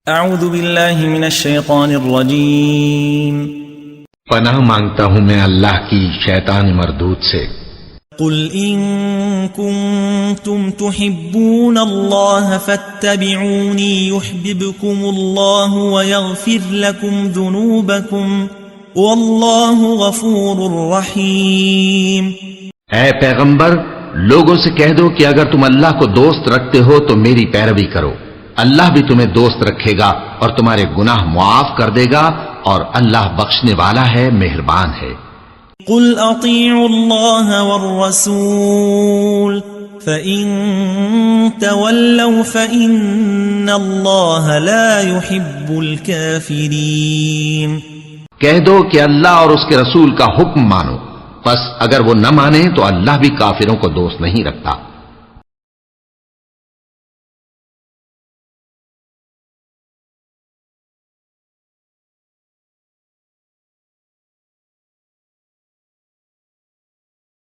اعوذ باللہ من الشیطان الرجیم پناہ مانگتا ہوں میں اللہ کی شیطان مردود سے۔ قل ان کنتم تحبون اللہ فاتبعونی یحببکم اللہ ویغفر لکم ذنوبکم واللہ غفور رحیم۔ اے پیغمبر، لوگوں سے کہہ دو کہ اگر تم اللہ کو دوست رکھتے ہو تو میری پیروی کرو، اللہ بھی تمہیں دوست رکھے گا اور تمہارے گناہ معاف کر دے گا، اور اللہ بخشنے والا ہے، مہربان ہے۔ قل اطیعوا اللہ والرسول فإن تولوا فإن اللہ لا يحب الكافرین۔ کہہ دو کہ اللہ اور اس کے رسول کا حکم مانو، پس اگر وہ نہ مانے تو اللہ بھی کافروں کو دوست نہیں رکھتا۔